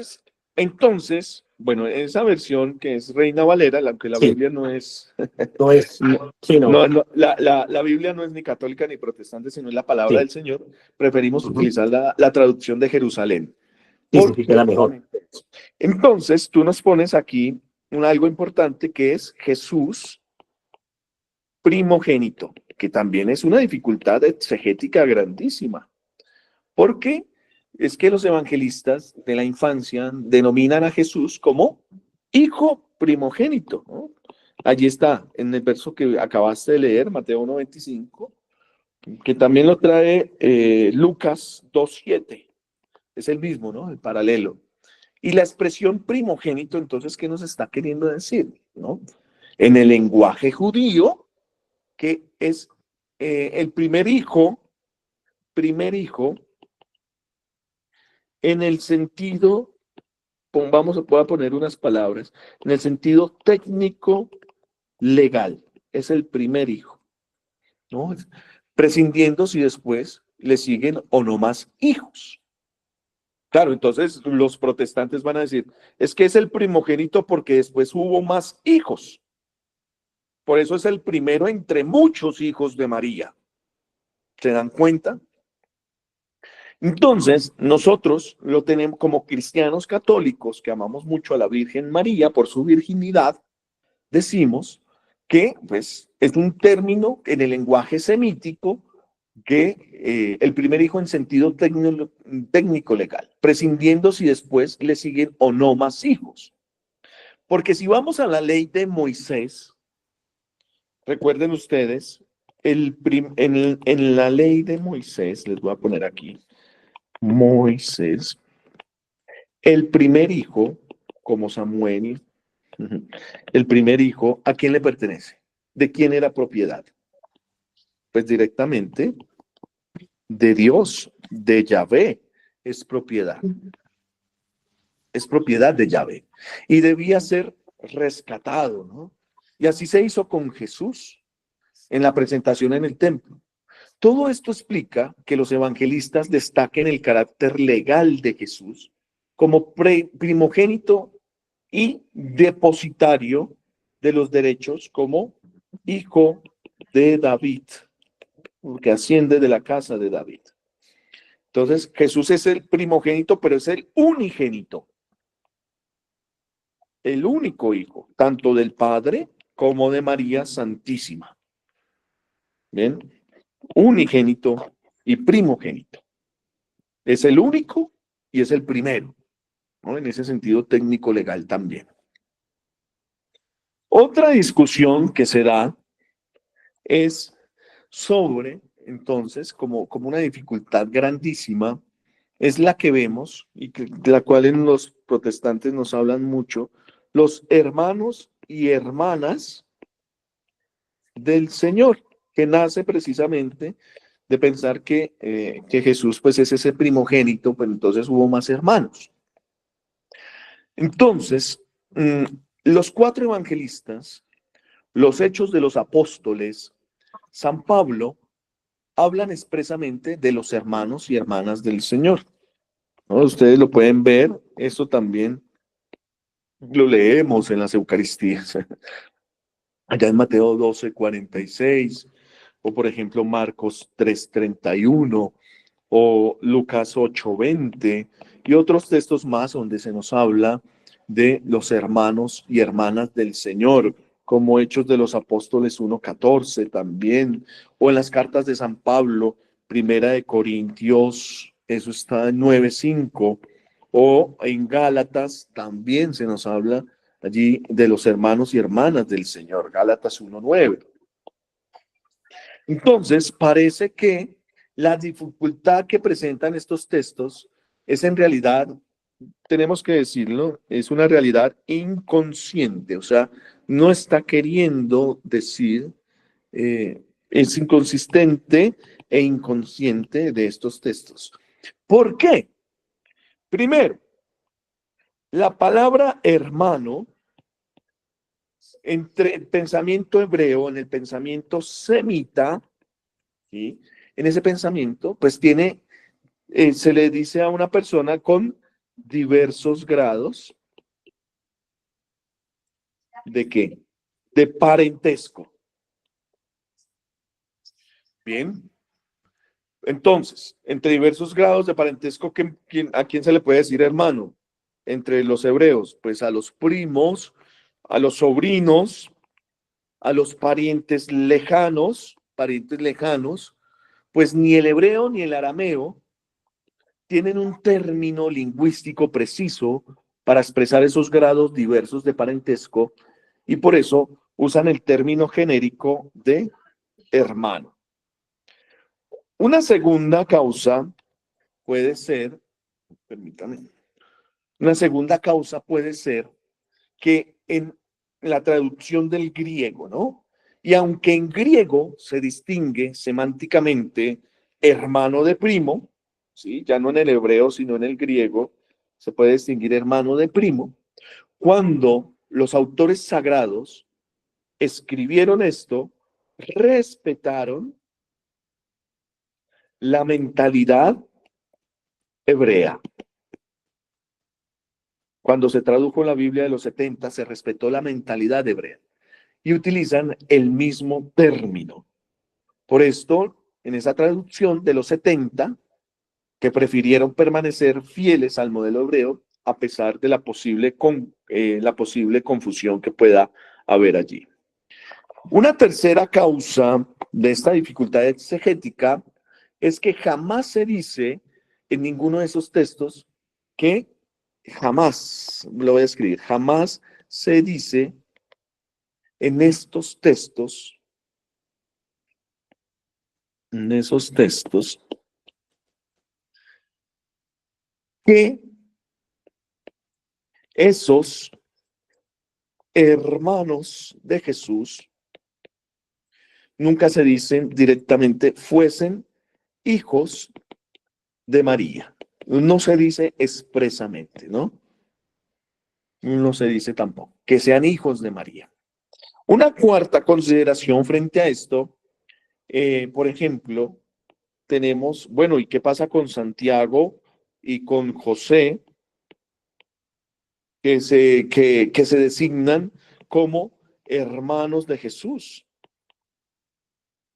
Entonces, bueno, esa versión que es Reina Valera, aunque la Biblia no es... No es... la Biblia no es ni católica ni protestante, sino es la palabra del Señor. Preferimos utilizar la traducción de Jerusalén. Sí, la mejor. Entonces, tú nos pones aquí algo importante que es Jesús primogénito, que también es una dificultad exegética grandísima. Porque es que los evangelistas de la infancia denominan a Jesús como hijo primogénito, ¿no? Allí está, en el verso que acabaste de leer, Mateo 1:25, que también lo trae Lucas 2:7. Es el mismo, ¿no? El paralelo. Y la expresión primogénito, entonces, ¿qué nos está queriendo decir? ¿No? En el lenguaje judío, que es el primer hijo, en el sentido, voy a poner unas palabras, en el sentido técnico legal, es el primer hijo, ¿no? Prescindiendo si después le siguen o no más hijos. Claro, entonces los protestantes van a decir, es que es el primogénito porque después hubo más hijos. Por eso es el primero entre muchos hijos de María. ¿Se dan cuenta? Entonces, nosotros lo tenemos como cristianos católicos que amamos mucho a la Virgen María por su virginidad, decimos que pues, es un término en el lenguaje semítico que el primer hijo en sentido técnico legal, prescindiendo si después le siguen o no más hijos. Porque si vamos a la ley de Moisés, recuerden ustedes, en la ley de Moisés, les voy a poner aquí, Moisés, el primer hijo, como Samuel, el primer hijo, ¿a quién le pertenece? ¿De quién era propiedad? Pues directamente de Dios, de Yahvé, es propiedad. Es propiedad de Yahvé. Y debía ser rescatado, ¿no? Y así se hizo con Jesús en la presentación en el templo. Todo esto explica que los evangelistas destaquen el carácter legal de Jesús como primogénito y depositario de los derechos como hijo de David, que asciende de la casa de David. Entonces, Jesús es el primogénito, pero es el unigénito, el único hijo, tanto del Padre como de María Santísima. ¿Bien? Unigénito y primogénito. Es el único y es el primero, ¿no? En ese sentido técnico legal también. Otra discusión que se da es sobre, entonces, como una dificultad grandísima, es la que vemos y de la cual en los protestantes nos hablan mucho, los hermanos y hermanas del Señor, que nace precisamente de pensar que Jesús pues es ese primogénito, pero entonces hubo más hermanos. Entonces, los cuatro evangelistas, los hechos de los apóstoles, San Pablo, hablan expresamente de los hermanos y hermanas del Señor, ¿no? Ustedes lo pueden ver, esto también lo leemos en las Eucaristías. Allá en Mateo 12:46, o por ejemplo Marcos 3:31, o Lucas 8:20, y otros textos más donde se nos habla de los hermanos y hermanas del Señor, como Hechos de los Apóstoles 1:14 también, o en las cartas de San Pablo, Primera de Corintios, eso está en 9:5, o en Gálatas también se nos habla allí de los hermanos y hermanas del Señor, Gálatas 1:9. Entonces, parece que la dificultad que presentan estos textos es en realidad, tenemos que decirlo, es una realidad inconsciente, o sea, no está queriendo decir, es inconsistente e inconsciente de estos textos. ¿Por qué? Primero, la palabra hermano, entre el pensamiento hebreo, en el pensamiento semita, ¿sí? En ese pensamiento, pues tiene, se le dice a una persona con diversos grados ¿de qué? De parentesco. Bien. Entonces, entre diversos grados de parentesco, ¿a quién se le puede decir hermano? Entre los hebreos, pues a los primos, a los sobrinos, a los parientes lejanos, pues ni el hebreo ni el arameo tienen un término lingüístico preciso para expresar esos grados diversos de parentesco y por eso usan el término genérico de hermano. Una segunda causa puede ser, permítame, una segunda causa puede ser que en la traducción del griego, ¿no? Y aunque en griego se distingue semánticamente hermano de primo, ¿sí? Ya no en el hebreo, sino en el griego, se puede distinguir hermano de primo. Cuando los autores sagrados escribieron esto, respetaron la mentalidad hebrea. Cuando se tradujo la Biblia de los 70, se respetó la mentalidad hebrea y utilizan el mismo término. Por esto, en esa traducción de los 70, que prefirieron permanecer fieles al modelo hebreo a pesar de la posible confusión que pueda haber allí. Una tercera causa de esta dificultad exegética es que jamás se dice en ninguno de esos textos que jamás, lo voy a escribir, jamás se dice en estos textos, que esos hermanos de Jesús, nunca se dicen directamente, fuesen hijos de María. No se dice expresamente, ¿no? No se dice tampoco que sean hijos de María. Una cuarta consideración frente a esto, por ejemplo, tenemos, bueno, ¿y qué pasa con Santiago y con José, que se designan como hermanos de Jesús?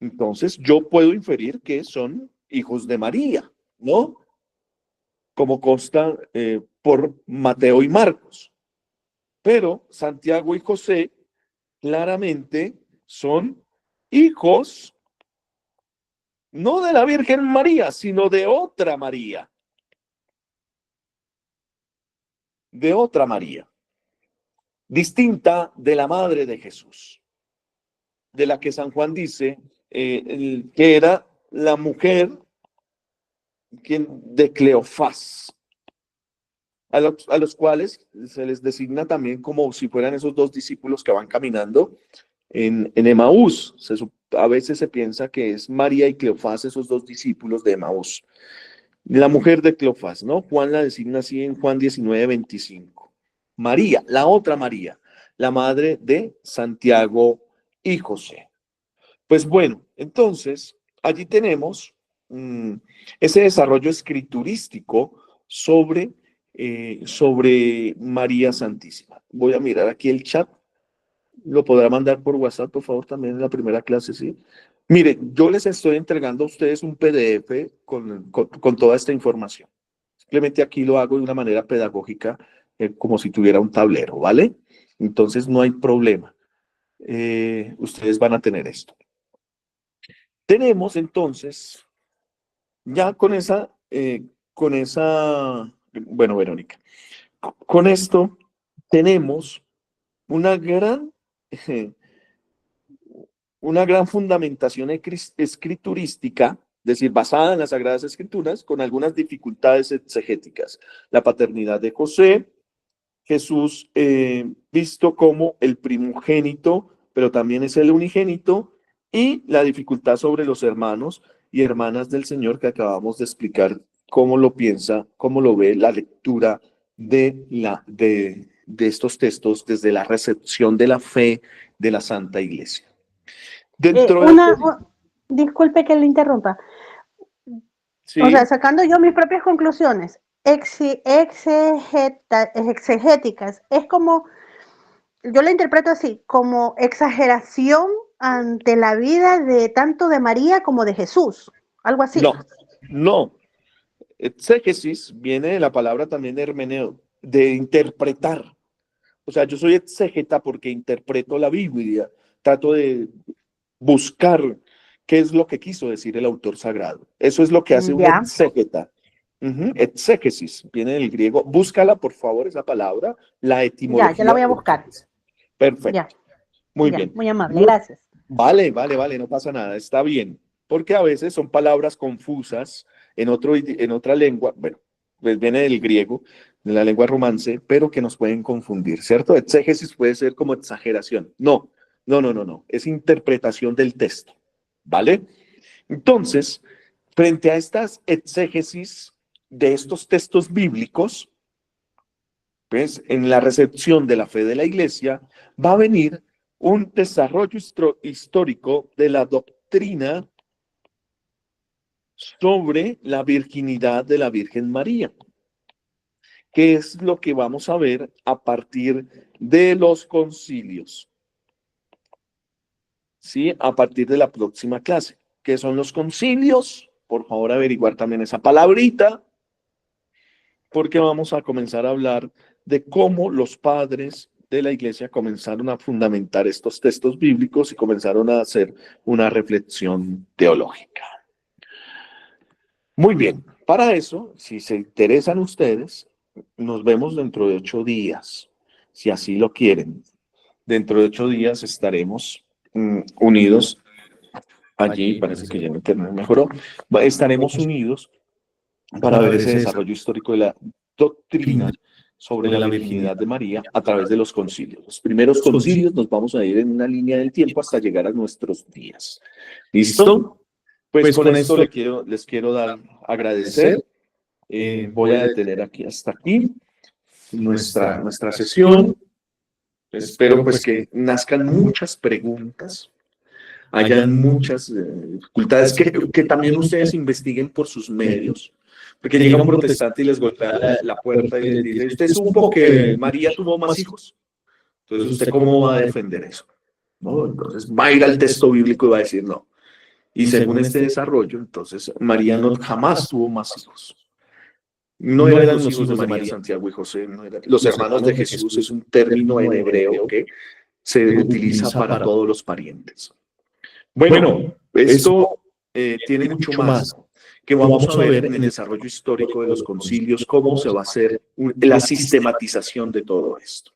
Entonces, yo puedo inferir que son hijos de María, ¿no? Como consta por Mateo y Marcos. Pero Santiago y José claramente son hijos no de la Virgen María, sino de otra María. De otra María, distinta de la madre de Jesús, de la que San Juan dice que era la mujer de Cleofás, a los cuales se les designa también como si fueran esos dos discípulos que van caminando en Emaús. A veces se piensa que es María y Cleofás, esos dos discípulos de Emaús. La mujer de Cleofás, ¿no? Juan la designa así en Juan 19:25. María, la otra María, la madre de Santiago y José. Pues bueno, entonces, allí tenemos ese desarrollo escriturístico sobre sobre María Santísima. Voy a mirar aquí el chat. Lo podrá mandar por WhatsApp, por favor, también en la primera clase, ¿sí? Mire, yo les estoy entregando a ustedes un PDF con toda esta información. Simplemente aquí lo hago de una manera pedagógica, como si tuviera un tablero, ¿vale? Entonces no hay problema. Ustedes van a tener esto. Tenemos entonces, ya bueno, Verónica, con esto tenemos una gran fundamentación escriturística, es decir, basada en las Sagradas Escrituras, con algunas dificultades exegéticas. La paternidad de José, Jesús visto como el primogénito, pero también es el unigénito, y la dificultad sobre los hermanos y hermanas del Señor, que acabamos de explicar cómo lo piensa, cómo lo ve la lectura de estos textos desde la recepción de la fe de la Santa Iglesia. Disculpe que le interrumpa. Sí. O sea, sacando yo mis propias conclusiones exegéticas, es como, yo la interpreto así, como exageración ante la vida de tanto de María como de Jesús, algo así. No. Exégesis viene de la palabra también hermeneo, de interpretar. O sea, yo soy exégeta porque interpreto la Biblia, trato de buscar qué es lo que quiso decir el autor sagrado. Eso es lo que hace un exégeta. Exégesis viene del griego. Búscala, por favor, esa palabra, la etimología. Ya la voy a buscar. Perfecto. Muy bien. Muy amable, gracias. Vale, no pasa nada, está bien. Porque a veces son palabras confusas en otra lengua, bueno, pues viene del griego, de la lengua romance, pero que nos pueden confundir, ¿cierto? Exégesis puede ser como exageración. No, es interpretación del texto, ¿vale? Entonces, frente a estas exégesis de estos textos bíblicos, pues en la recepción de la fe de la Iglesia va a venir un desarrollo histórico de la doctrina sobre la virginidad de la Virgen María, que es lo que vamos a ver a partir de los concilios. ¿Sí? A partir de la próxima clase. ¿Qué son los concilios? Por favor, averiguar también esa palabrita, porque vamos a comenzar a hablar de cómo los padres de la Iglesia comenzaron a fundamentar estos textos bíblicos y comenzaron a hacer una reflexión teológica. Muy bien, para eso, si se interesan ustedes, nos vemos dentro de 8 días, si así lo quieren. Dentro de 8 días estaremos unidos allí, parece que ya no internet mejoró, estaremos unidos para ver ese desarrollo histórico de la doctrina sobre la virginidad de María a través de los concilios. Los primeros concilios nos vamos a ir en una línea del tiempo hasta llegar a nuestros días. ¿Listo? Pues con esto les quiero agradecer. Voy a detener hasta aquí nuestra sesión. Espero pues que nazcan muchas preguntas, hayan muchas dificultades, que también ustedes investiguen por sus medios, porque llega un protestante y les golpea la puerta y les dice, ¿usted supo que María tuvo más hijos? Entonces, ¿usted cómo va a defender eso? ¿No? Entonces va a ir al texto bíblico y va a decir no. Y según este desarrollo, entonces María jamás tuvo más hijos. No eran los hijos de María, Santiago y José, no eran. Los hermanos de Jesús es un término en hebreo que se utiliza para todos los parientes. Bueno, esto tiene mucho más que vamos a ver en el desarrollo histórico de los concilios, cómo se va a hacer la sistematización de todo esto.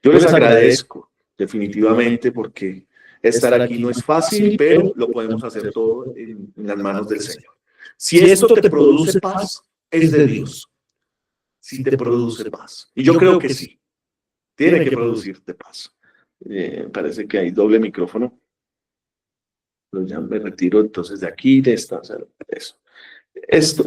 Yo les agradezco definitivamente porque estar aquí no es fácil, pero lo podemos hacer todo en las manos del Señor. Si esto te produce paz, es de Dios. Si te produce paz. Y yo creo que sí. Tiene que producirte paz. Parece que hay doble micrófono. Pero ya me retiro entonces de aquí, de esta. Eso. Esto